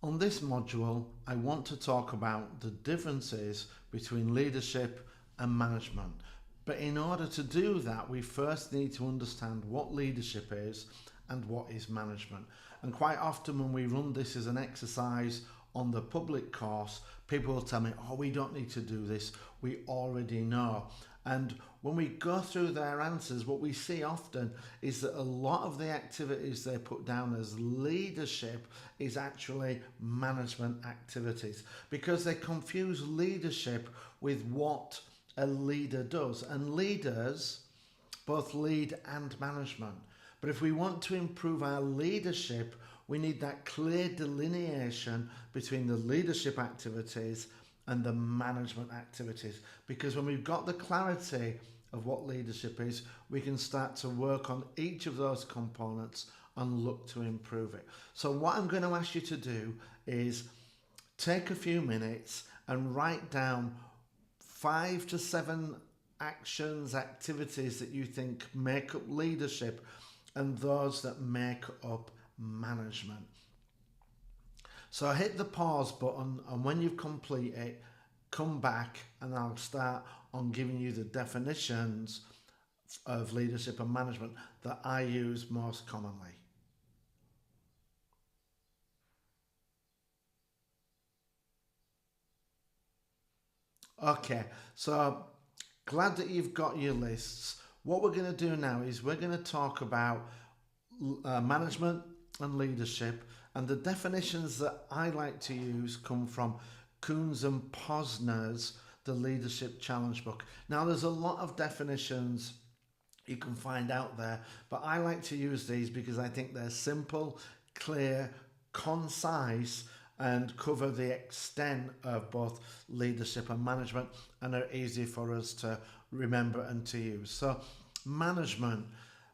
On this module, I want to talk about the differences between leadership and management. But in order to do that, we first need to understand what leadership is and what is management. And quite often when we run this as an exercise on the public course, people will tell me, oh, we don't need to do this, we already know. And when we go through their answers, what we see often is that a lot of the activities they put down as leadership is actually management activities, because they confuse leadership with what a leader does. And leaders both lead and management. But if we want to improve our leadership, we need that clear delineation between the leadership activities and the management activities. Because when we've got the clarity of what leadership is, we can start to work on each of those components and look to improve it. So what I'm going to ask you to do is take a few minutes and write down 5 to 7 actions, activities that you think make up leadership and those that make up management. So hit the pause button, and when you've completed it, come back and I'll start on giving you the definitions of leadership and management that I use most commonly. Okay, so glad that you've got your lists. What we're going to do now is we're going to talk about management and leadership, and the definitions that I like to use come from Coons and Posner's The Leadership Challenge book. Now there's a lot of definitions you can find out there, but I like to use these because I think they're simple, clear, concise, and cover the extent of both leadership and management, and are easy for us to remember and to use. So management.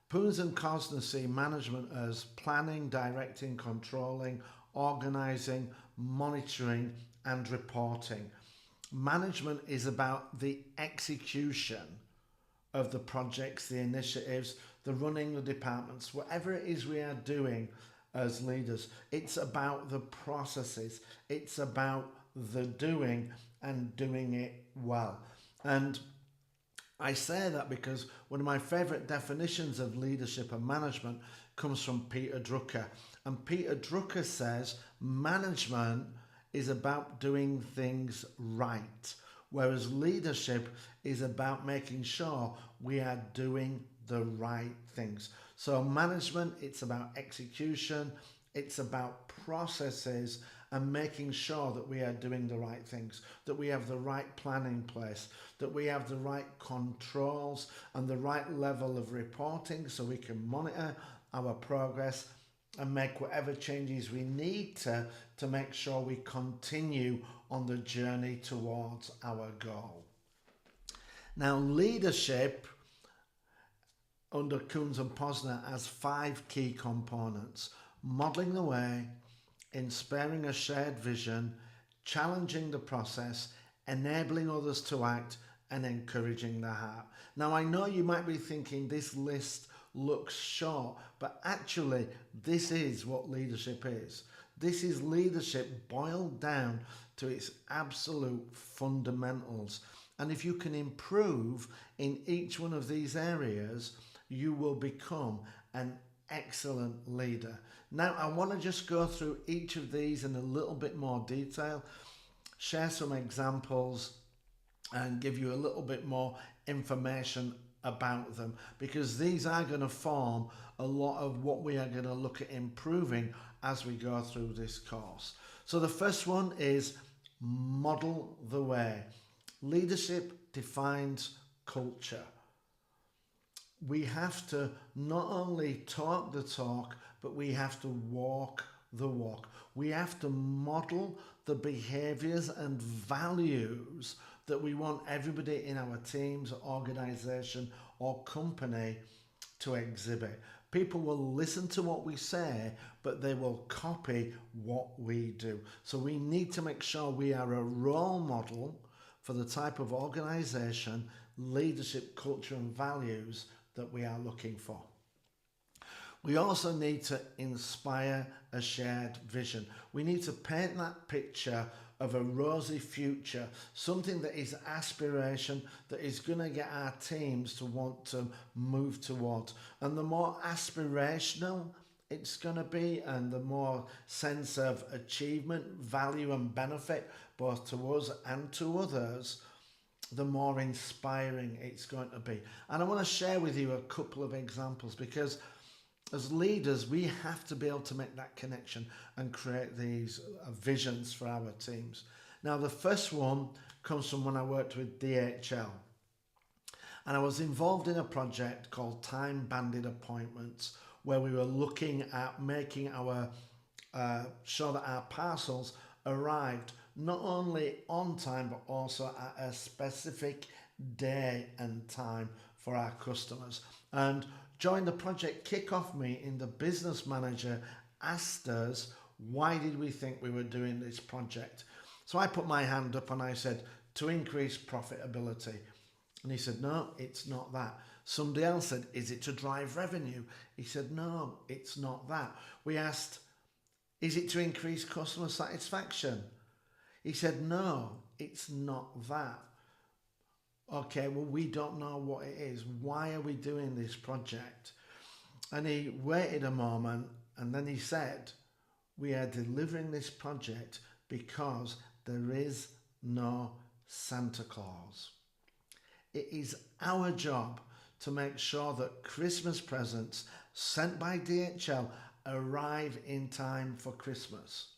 Poons and Cosner see management as planning, directing, controlling, organising, monitoring and reporting. Management is about the execution of the projects, the initiatives, the running the departments, whatever it is we are doing as leaders. It's about the processes. It's about the doing and doing it well. And I say that because one of my favourite definitions of leadership and management comes from Peter Drucker. And Peter Drucker says management is about doing things right, whereas leadership is about making sure we are doing the right things. So management, it's about execution, it's about processes and making sure that we are doing the right things, that we have the right plan in place, that we have the right controls and the right level of reporting so we can monitor our progress and make whatever changes we need to make sure we continue on the journey towards our goal. Now, leadership under Coons and Posner has 5 key components: modelling the way, inspiring a shared vision, challenging the process, enabling others to act, and encouraging the heart. Now, I know you might be thinking this list looks short, but actually this is what leadership is. This is leadership boiled down to its absolute fundamentals. And if you can improve in each one of these areas, you will become an excellent leader. Now, I want to just go through each of these in a little bit more detail, share some examples, and give you a little bit more information about them, because these are going to form a lot of what we are going to look at improving as we go through this course. So the first one is model the way. Leadership defines culture. We have to not only talk the talk, but we have to walk the walk. We have to model the behaviours and values that we want everybody in our teams, organisation or company to exhibit. People will listen to what we say, but they will copy what we do. So we need to make sure we are a role model for the type of organisation, leadership, culture and values that we are looking for. We also need to inspire a shared vision. We need to paint that picture of a rosy future, something that is aspiration, that is going to get our teams to want to move towards. And the more aspirational it's going to be, and the more sense of achievement, value, and benefit, both to us and to others, the more inspiring it's going to be. And I want to share with you a couple of examples, because as leaders, we have to be able to make that connection and create these visions for our teams. Now, the first one comes from when I worked with DHL. And I was involved in a project called Time-Banded Appointments, where we were looking at making our sure that our parcels arrived not only on time, but also at a specific day and time for our customers. And during the project kick-off meeting, the business manager asked us, why did we think we were doing this project? So I put my hand up and I said, to increase profitability. And he said, no, it's not that. Somebody else said, is it to drive revenue? He said, no, it's not that. We asked, is it to increase customer satisfaction? He said, no, it's not that. Okay, well, we don't know what it is. Why are we doing this project? And he waited a moment and then he said, we are delivering this project because there is no Santa Claus. It is our job to make sure that Christmas presents sent by DHL arrive in time for Christmas.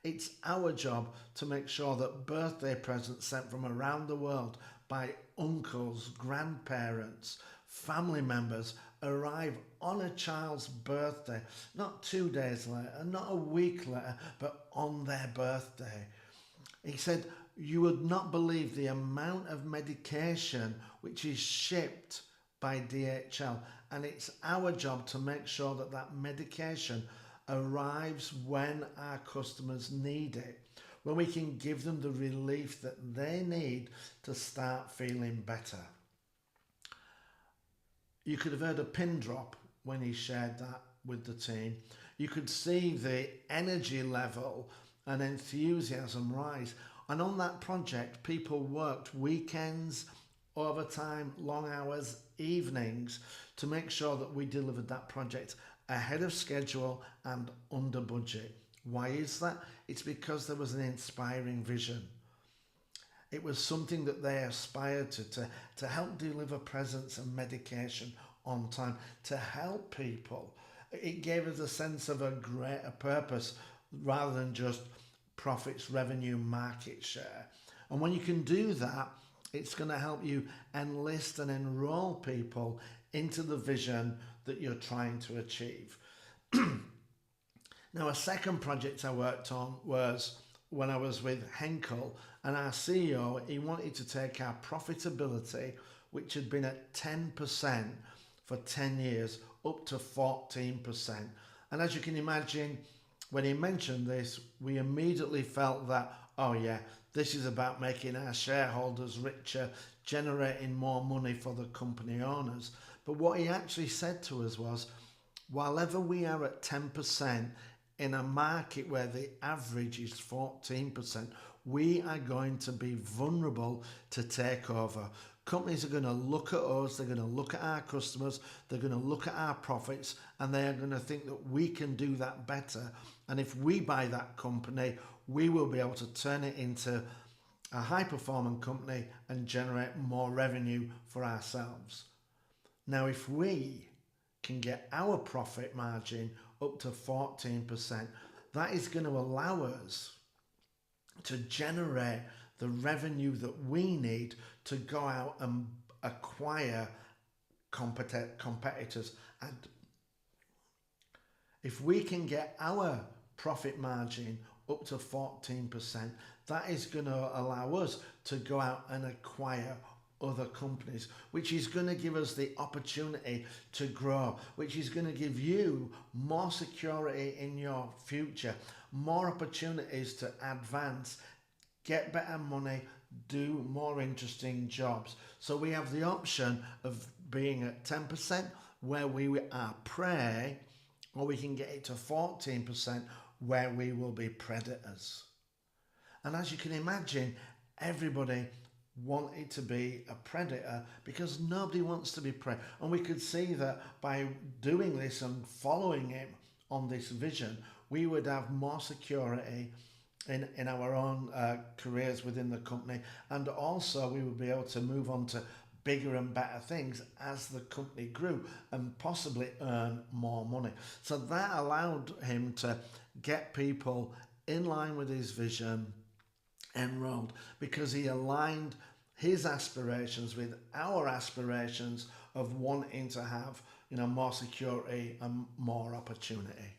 It's our job to make sure that birthday presents sent from around the world by uncles, grandparents, family members arrive on a child's birthday, not 2 days later, not a week later, but on their birthday. He said, you would not believe the amount of medication which is shipped by DHL, and it's our job to make sure that that medication arrives when our customers need it, when we can give them the relief that they need to start feeling better. You could have heard a pin drop when he shared that with the team. You could see the energy level and enthusiasm rise. And on that project, people worked weekends, overtime, long hours, evenings to make sure that we delivered that project ahead of schedule and under budget. Why is that? It's because there was an inspiring vision. It was something that they aspired to help deliver presents and medication on time, to help people. It gave us a sense of a greater purpose rather than just profits, revenue, market share. And when you can do that, it's going to help you enlist and enroll people into the vision that you're trying to achieve. Now, a second project I worked on was when I was with Henkel, and our CEO, he wanted to take our profitability, which had been at 10% for 10 years, up to 14%. And as you can imagine, when he mentioned this, we immediately felt that, oh yeah, this is about making our shareholders richer, generating more money for the company owners. But what he actually said to us was, while ever we are at 10% in a market where the average is 14%, we are going to be vulnerable to takeover. Companies are going to look at us, they're going to look at our customers, they're going to look at our profits, and they are going to think that we can do that better. And if we buy that company, we will be able to turn it into a high-performing company and generate more revenue for ourselves. Now, if we can get our profit margin up to 14%, that is going to allow us to generate the revenue that we need to go out and acquire competitors. And if we can get our profit margin up to 14%, that is going to allow us to go out and acquire other companies, which is going to give us the opportunity to grow, which is going to give you more security in your future, more opportunities to advance, get better money, do more interesting jobs. So we have the option of being at 10% where we are prey, or we can get it to 14% where we will be predators. And as you can imagine, everybody wanted to be a predator because nobody wants to be prey. And we could see that by doing this and following him on this vision, we would have more security in our own careers within the company, and also we would be able to move on to bigger and better things as the company grew and possibly earn more money. So that allowed him to get people in line with his vision enrolled, because he aligned his aspirations with our aspirations of wanting to have more security and more opportunity.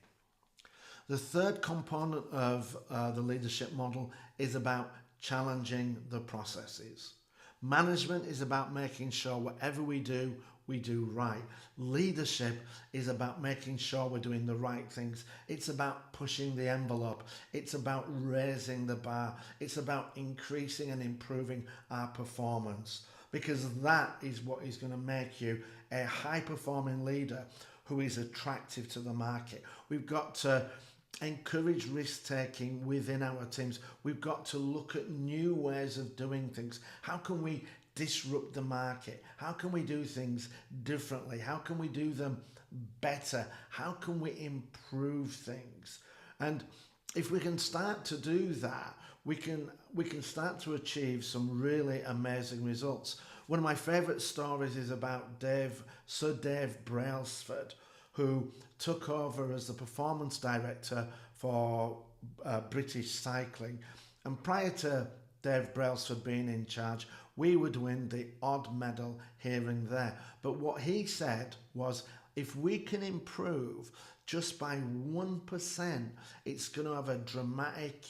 The third component of the leadership model is about challenging the processes. Management is about making sure whatever we do right. Leadership is about making sure we're doing the right things. It's about pushing the envelope. It's about raising the bar. It's about increasing and improving our performance, because that is what is going to make you a high-performing leader who is attractive to the market. We've got to encourage risk-taking within our teams. We've got to look at new ways of doing things. How can we disrupt the market? How can we do things differently? How can we do them better? How can we improve things? And if we can start to do that, we can start to achieve some really amazing results. One of my favourite stories is about Sir Dave Brailsford, who took over as the performance director for British Cycling. And prior to Dave Brailsford being in charge, we would win the odd medal here and there. But what he said was, if we can improve just by 1%, it's going to have a dramatic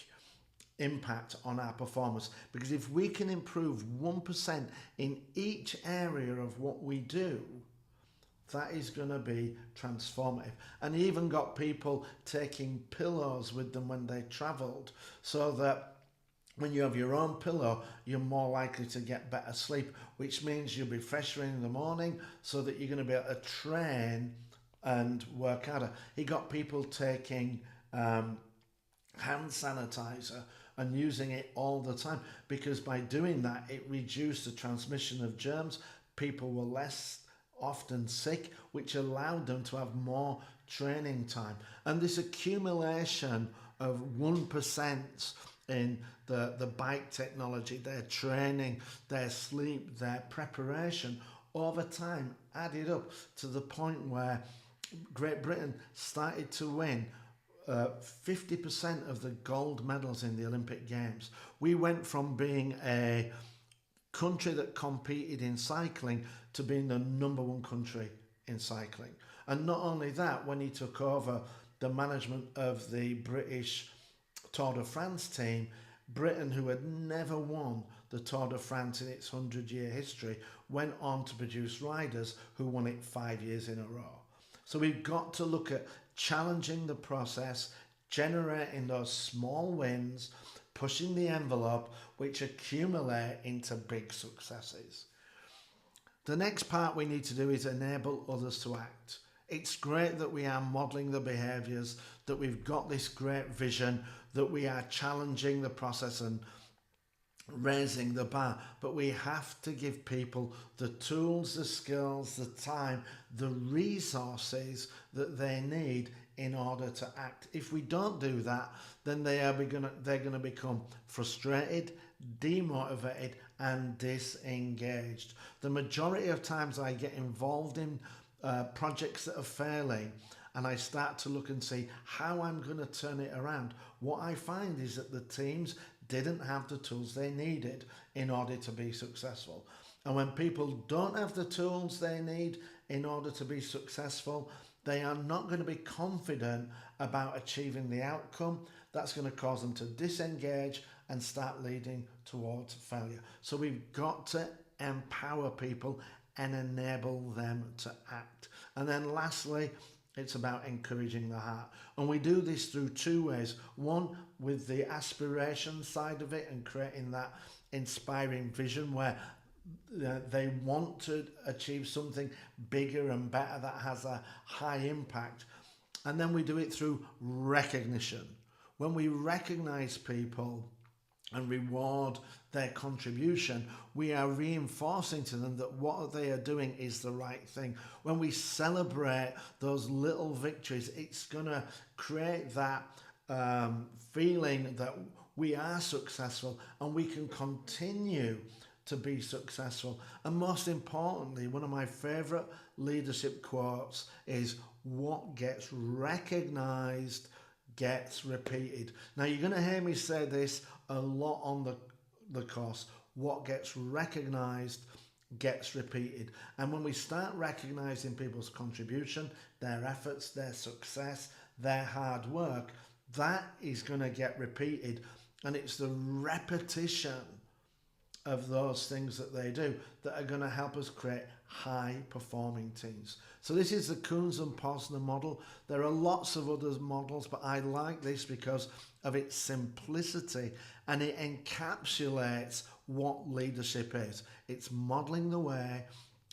impact on our performance. Because if we can improve 1% in each area of what we do, that is going to be transformative. And he even got people taking pillows with them when they travelled, so that when you have your own pillow, you're more likely to get better sleep, which means you'll be fresher in the morning, so that you're going to be able to train and work harder. He got people taking hand sanitizer and using it all the time, because by doing that, it reduced the transmission of germs. People were less often sick, which allowed them to have more training time. And this accumulation of 1% in the bike technology, their training, their sleep, their preparation, over time added up to the point where Great Britain started to win 50% of the gold medals in the Olympic Games. We went from being a country that competed in cycling to being the number one country in cycling. And not only that, when he took over the management of the British Tour de France team, Britain, who had never won the Tour de France in its 100-year history, went on to produce riders who won it 5 years in a row. So we've got to look at challenging the process, generating those small wins, pushing the envelope, which accumulate into big successes. The next part we need to do is enable others to act. It's great that we are modelling the behaviours, that we've got this great vision, that we are challenging the process and raising the bar, but we have to give people the tools, the skills, the time, the resources that they need in order to act. If we don't do that, then they're going to become frustrated, demotivated and disengaged. The majority of times I get involved in projects that are failing, and I start to look and see how I'm going to turn it around. What I find is that the teams didn't have the tools they needed in order to be successful. And when people don't have the tools they need in order to be successful, they are not going to be confident about achieving the outcome. That's going to cause them to disengage and start leading towards failure. So we've got to empower people and enable them to act. And then lastly, it's about encouraging the heart. And we do this through two ways. One, with the aspiration side of it and creating that inspiring vision where they want to achieve something bigger and better that has a high impact. And then we do it through recognition. When we recognize people and reward their contribution, we are reinforcing to them that what they are doing is the right thing. When we celebrate those little victories, it's going to create that feeling that we are successful and we can continue to be successful. And most importantly, one of my favorite leadership quotes is, what gets recognized gets repeated. Now, you're going to hear me say this a lot on the course. What gets recognized gets repeated. And when we start recognizing people's contribution, their efforts, their success, their hard work, that is going to get repeated. And it's the repetition of those things that they do that are going to help us create high performing teams. So this is the Coons and Posner model. There are lots of other models, but I like this because of its simplicity, and it encapsulates what leadership is. It's modeling the way,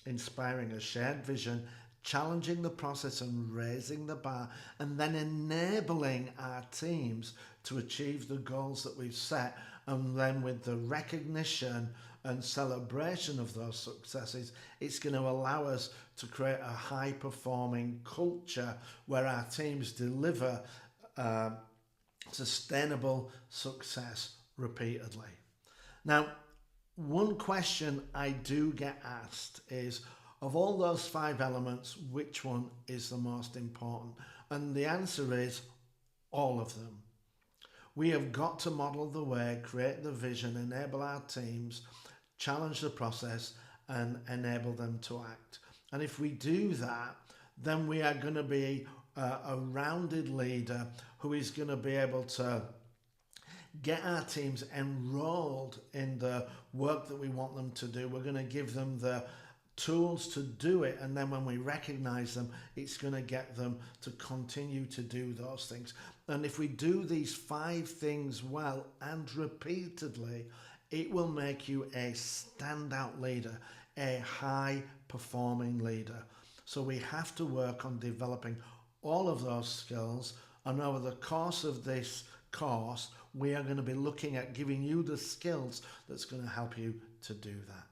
inspiring a shared vision, challenging the process and raising the bar, and then enabling our teams to achieve the goals that we've set. And then with the recognition and celebration of those successes, it's going to allow us to create a high performing culture where our teams deliver sustainable success repeatedly. Now, one question I do get asked is, of all those 5 elements, which one is the most important? And the answer is all of them. We have got to model the way, create the vision, enable our teams, challenge the process, and enable them to act. And if we do that, then we are going to be a rounded leader who is going to be able to get our teams enrolled in the work that we want them to do. We're going to give them the tools to do it, and then when we recognize them, it's going to get them to continue to do those things. And if we do these 5 things well and repeatedly, it will make you a standout leader, a high performing leader. So we have to work on developing all of those skills, and over the course of this course, we are going to be looking at giving you the skills that's going to help you to do that.